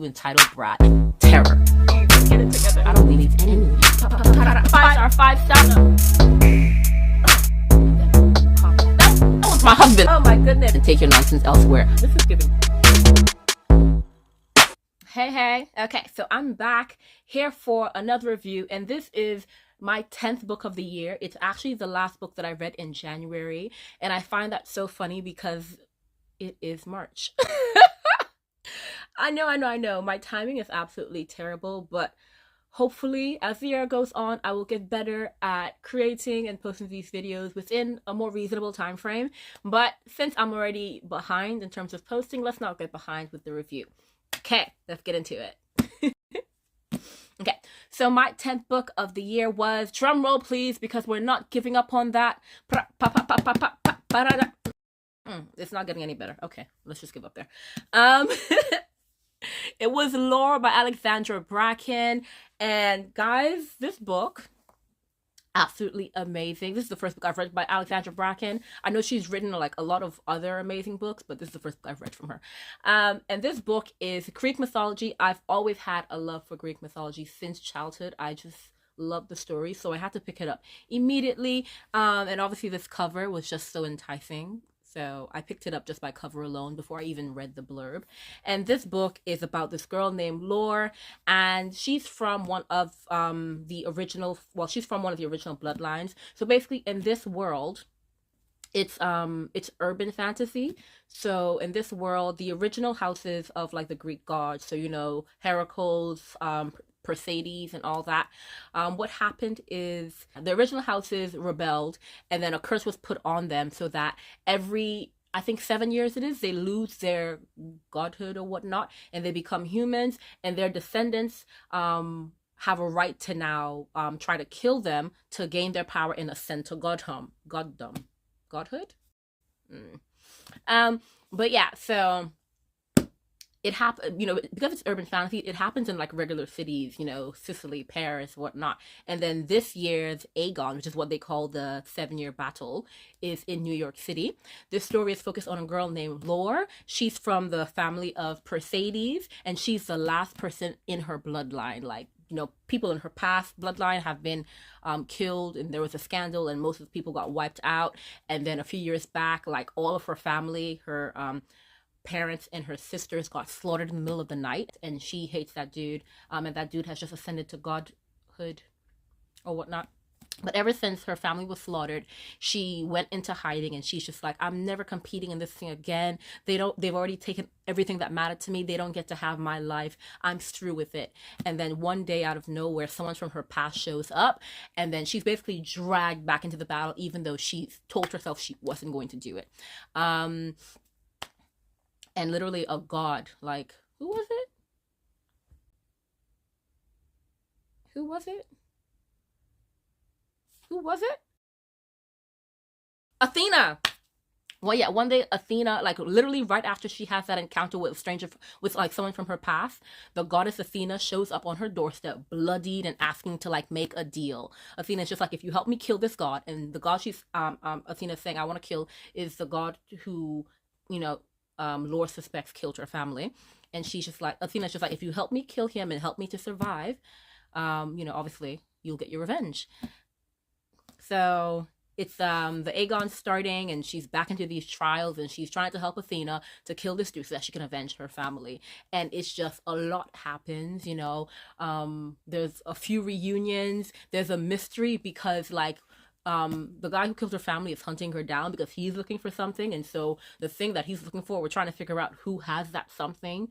you entitled brat. Terror. Get it together. I don't believe any of you. 5-star, 5-star. That was my husband. Oh my goodness. And take your nonsense elsewhere. This is giving. Hey. Okay, so I'm back here for another review, and this is my 10th book of the year. It's actually the last book that I read in January, and I find that so funny because it is March. I know. My timing is absolutely terrible, but hopefully as the year goes on, I will get better at creating and posting these videos within a more reasonable time frame. But since I'm already behind in terms of posting, let's not get behind with the review. Okay, let's get into it. Okay, so my 10th book of the year was, drum roll please, because we're not giving up on that. It's not getting any better. Okay, let's just give up there. It was Lore by Alexandra Bracken. And guys, this book, absolutely amazing. This is the first book I've read by Alexandra Bracken. I know she's written like a lot of other amazing books, but this is the first book I've read from her. And this book is Greek mythology. I've always had a love for Greek mythology since childhood. I just love the story, so I had to pick it up immediately. And obviously this cover was just so enticing. So I picked it up just by cover alone before I even read the blurb. And this book is about this girl named Lore, and she's from one of the original bloodlines. So basically in this world, it's urban fantasy. So in this world, the original houses of like the Greek gods, so you know, Heracles, Perseides and all that, what happened is the original houses rebelled, and then a curse was put on them so that every, I think 7 years it is, they lose their godhood or whatnot, and they become humans, and their descendants have a right to now try to kill them to gain their power and ascend to godhood. But yeah, so it happened, you know, because it's urban fantasy, it happens in like regular cities, you know, Sicily, Paris, whatnot. And then this year's Aegon, which is what they call the 7-year battle, is in New York City. This story is focused on a girl named Lore. She's from the family of Perseides, and she's the last person in her bloodline. Like, you know, people in her past bloodline have been killed, and there was a scandal, and most of the people got wiped out. And then a few years back, like all of her family, her parents and her sisters got slaughtered in the middle of the night, and she hates that dude, and that dude has just ascended to godhood or whatnot. But ever since her family was slaughtered, she went into hiding, and she's just like, I'm never competing in this thing again. They've already taken everything that mattered to me. They don't get to have my life. I'm through with it. And then one day out of nowhere, someone from her past shows up, and then she's basically dragged back into the battle, even though she told herself she wasn't going to do it. And literally a god, like, who was it? Athena! Well, yeah, one day Athena, like literally right after she has that encounter with a stranger, with like someone from her past, the goddess Athena shows up on her doorstep, bloodied and asking to like make a deal. Athena's just like, if you help me kill this god, and the god she's Athena's saying I want to kill is the god who, you know, Lore suspects killed her family. And she's just like, Athena's just like, if you help me kill him and help me to survive, you know, obviously you'll get your revenge. So it's the Aegon's starting, and she's back into these trials, and she's trying to help Athena to kill this dude so that she can avenge her family. And it's just a lot happens, you know. There's a few reunions. There's a mystery because like the guy who killed her family is hunting her down because he's looking for something, and so the thing that he's looking for, we're trying to figure out who has that something,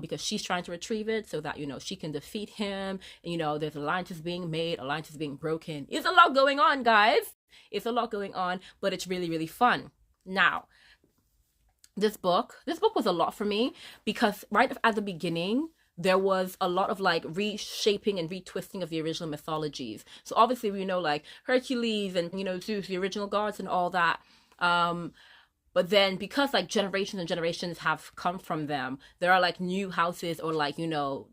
because she's trying to retrieve it so that, you know, she can defeat him. And, you know, there's alliances being made, alliances being broken. It's a lot going on, guys. It's a lot going on, but it's really, really fun. Now, this book was a lot for me because right at the beginning, there was a lot of like reshaping and retwisting of the original mythologies. So obviously we know like Hercules and, you know, Zeus, the original gods and all that. But then because like generations and generations have come from them, there are like new houses or like, you know,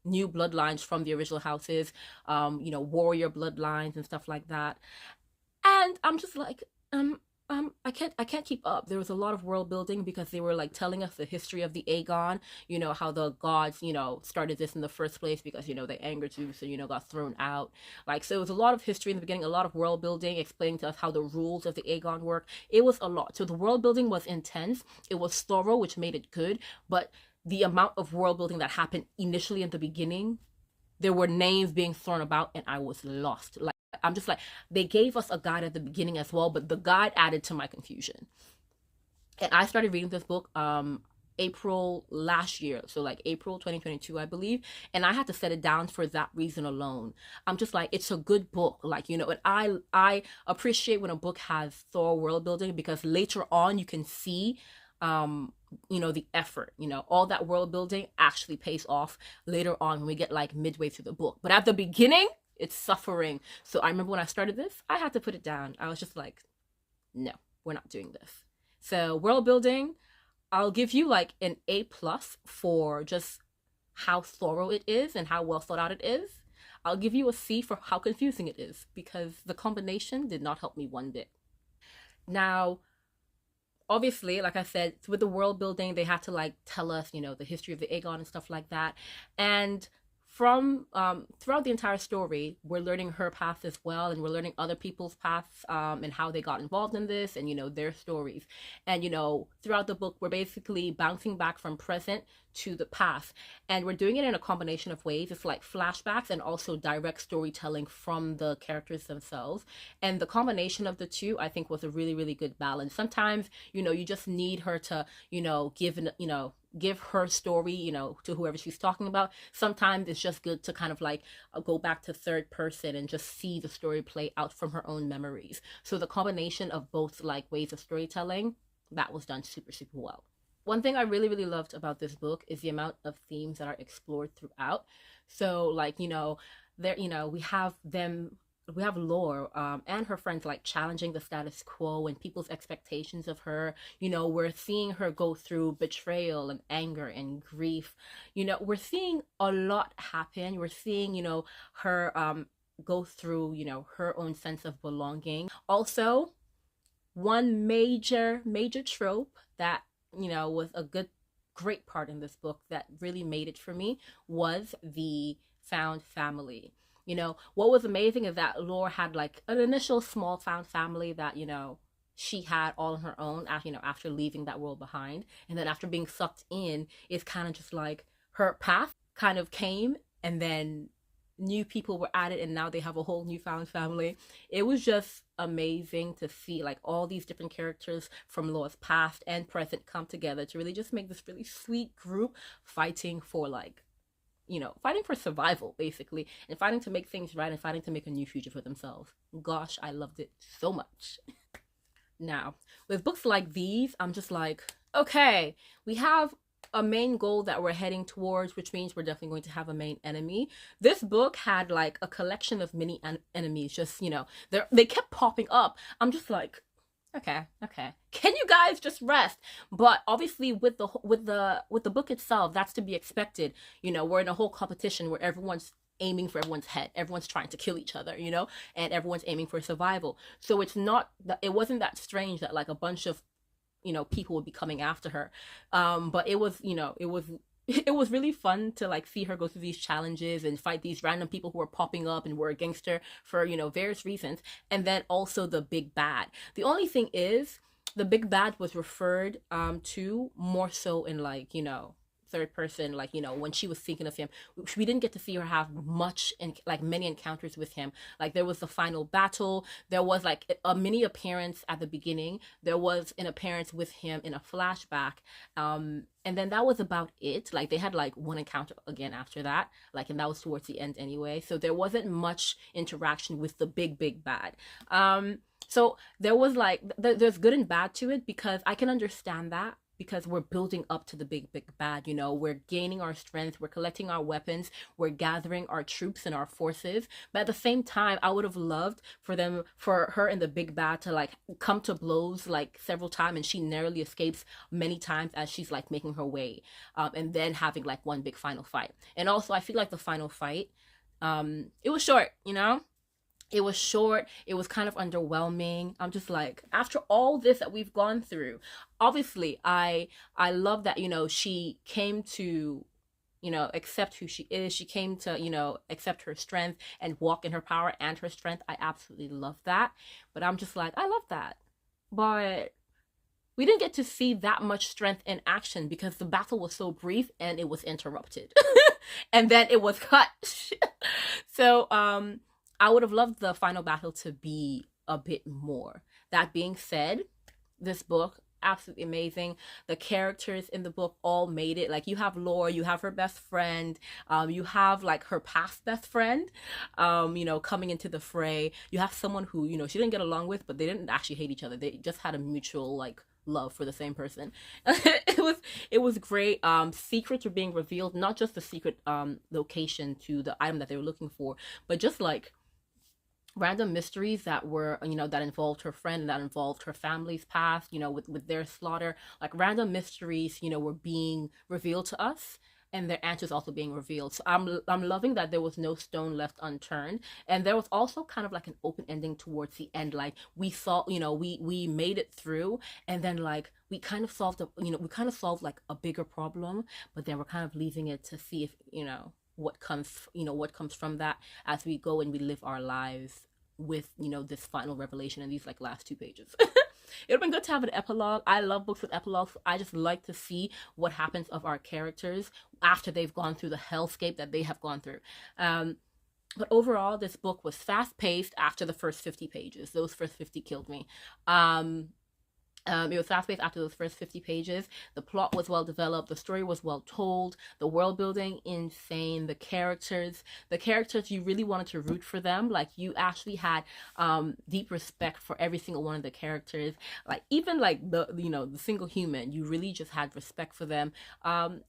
new bloodlines from the original houses, you know, warrior bloodlines and stuff like that. And I'm just like, I can't keep up. There was a lot of world building because they were like telling us the history of the Aegon, how the gods, started this in the first place because, they angered Zeus and, got thrown out. Like, so it was a lot of history in the beginning, a lot of world building, explaining to us how the rules of the Aegon work. It was a lot. So the world building was intense. It was thorough, which made it good. But the amount of world building that happened initially in the beginning, there were names being thrown about and I was lost. Like, I'm just like, they gave us a guide at the beginning as well, but the guide added to my confusion. And I started reading this book April last year, so like April 2022, I believe, and I had to set it down for that reason alone. I'm just like, it's a good book, like, and I appreciate when a book has thorough world building because later on you can see the effort, all that world building actually pays off later on when we get like midway through the book. But at the beginning, it's suffering. So I remember when I started this, I had to put it down. I was just like, no, we're not doing this. So world building, I'll give you like an A+ for just how thorough it is and how well thought out it is. I'll give you a C for how confusing it is because the combination did not help me one bit. Now, obviously, like I said, with the world building, they had to like tell us, the history of the Aegon and stuff like that. And from throughout the entire story, we're learning her path as well, and we're learning other people's paths and how they got involved in this, and their stories. And throughout the book, we're basically bouncing back from present to the past, and we're doing it in a combination of ways. It's like flashbacks and also direct storytelling from the characters themselves, and the combination of the two, I think, was a really, really good balance. Sometimes you just need her to give her story, to whoever she's talking about. Sometimes it's just good to kind of like go back to third person and just see the story play out from her own memories. So the combination of both like ways of storytelling, that was done super, super well. One thing I really, really loved about this book is the amount of themes that are explored throughout. So like, there, we have Lore and her friends like challenging the status quo and people's expectations of her. We're seeing her go through betrayal and anger and grief. We're seeing a lot happen. We're seeing, her go through, her own sense of belonging. Also, one major trope that, was a great part in this book that really made it for me was the found family. What was amazing is that Laura had like an initial small found family that, she had all on her own after leaving that world behind. And then after being sucked in, it's kind of just like her path kind of came and then new people were added and now they have a whole newfound family. It was just amazing to see like all these different characters from Laura's past and present come together to really just make this really sweet group fighting for like, fighting for survival, basically, and fighting to make things right and fighting to make a new future for themselves. Gosh, I loved it so much. Now, with books like these, I'm just like, okay, we have a main goal that we're heading towards, which means we're definitely going to have a main enemy. This book had like a collection of mini enemies, just, they kept popping up. I'm just like, okay, can you guys just rest? But obviously with the book itself, that's to be expected. We're in a whole competition where everyone's aiming for everyone's head, everyone's trying to kill each other, and everyone's aiming for survival. So it wasn't that strange that like a bunch of people would be coming after her. But it was really fun to like see her go through these challenges and fight these random people who are popping up and were against her for various reasons. And then also the big bad. The only thing is the big bad was referred to more so in like third person, like when she was thinking of him. We didn't get to see her have many encounters with him. Like there was the final battle, there was like a mini appearance at the beginning, there was an appearance with him in a flashback, and then that was about it. Like they had like one encounter again after that, like, and that was towards the end anyway, so there wasn't much interaction with the big bad. So there was like there's good and bad to it, because I can understand that, because we're building up to the big bad. We're gaining our strength, we're collecting our weapons, we're gathering our troops and our forces. But at the same time, I would have loved for her and the big bad to like come to blows like several times, and she narrowly escapes many times as she's like making her way, and then having like one big final fight. And also I feel like the final fight, it was short, It was short. It was kind of underwhelming. I'm just like, after all this that we've gone through, obviously I love that, she came to, accept who she is. She came to, accept her strength and walk in her power and her strength. I absolutely love that. But I'm just like, I love that. But we didn't get to see that much strength in action because the battle was so brief and it was interrupted. And then it was cut. So, I would have loved the final battle to be a bit more. That being said, this book, absolutely amazing. The characters in the book all made it. Like, you have Laura, you have her best friend, you have like her past best friend, coming into the fray. You have someone who, she didn't get along with, but they didn't actually hate each other. They just had a mutual like love for the same person. It was great. Secrets were being revealed, not just the secret location to the item that they were looking for, but just like random mysteries that were, that involved her friend and that involved her family's past, with their slaughter. Like, random mysteries, were being revealed to us, and their answers also being revealed. So I'm loving that there was no stone left unturned, and there was also kind of like an open ending towards the end. Like, we saw, we made it through, and then like we kind of solved like a bigger problem, but then we're kind of leaving it to see if what comes from that as we go and we live our lives with this final revelation in these like last 2 pages. It would have been good to have an epilogue. I love books with epilogues. I just like to see what happens of our characters after they've gone through the hellscape that they have gone through. But overall, this book was fast-paced after the first 50 pages. Those first 50 killed me. It was fast-paced after those first 50 pages. The plot was well developed. The story was well told. The world building, insane. The characters, you really wanted to root for them. Like, you actually had deep respect for every single one of the characters. Like, even like the single human, you really just had respect for them. And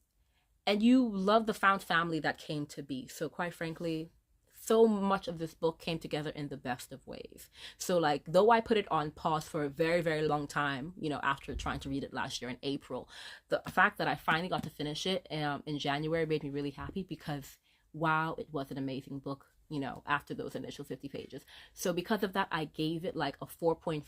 you loved the found family that came to be. So quite frankly, so much of this book came together in the best of ways. So like, though I put it on pause for a very, very long time, after trying to read it last year in April, the fact that I finally got to finish it in January made me really happy, because wow, it was an amazing book, after those initial 50 pages. So because of that, I gave it like a 4.5,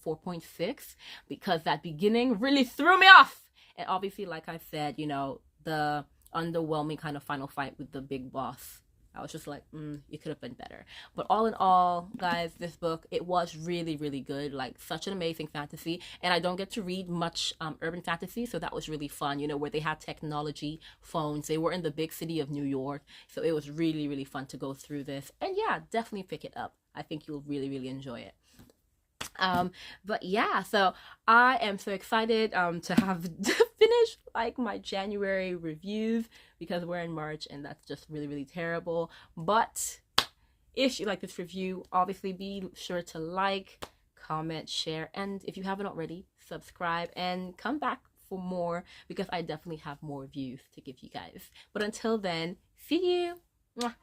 4.6, because that beginning really threw me off. And obviously, like I said, the underwhelming kind of final fight with the big boss, I was just like, it could have been better. But all in all, guys, this book, it was really, really good. Like, such an amazing fantasy. And I don't get to read much urban fantasy, so that was really fun, where they had technology, phones. They were in the big city of New York. So it was really, really fun to go through this. And yeah, definitely pick it up. I think you'll really, really enjoy it. But yeah, so I am so excited to have finished like my January reviews, because we're in March and that's just really, really terrible. But if you like this review, obviously be sure to like, comment, share, and if you haven't already, subscribe and come back for more, because I definitely have more reviews to give you guys. But until then, see you. Mwah.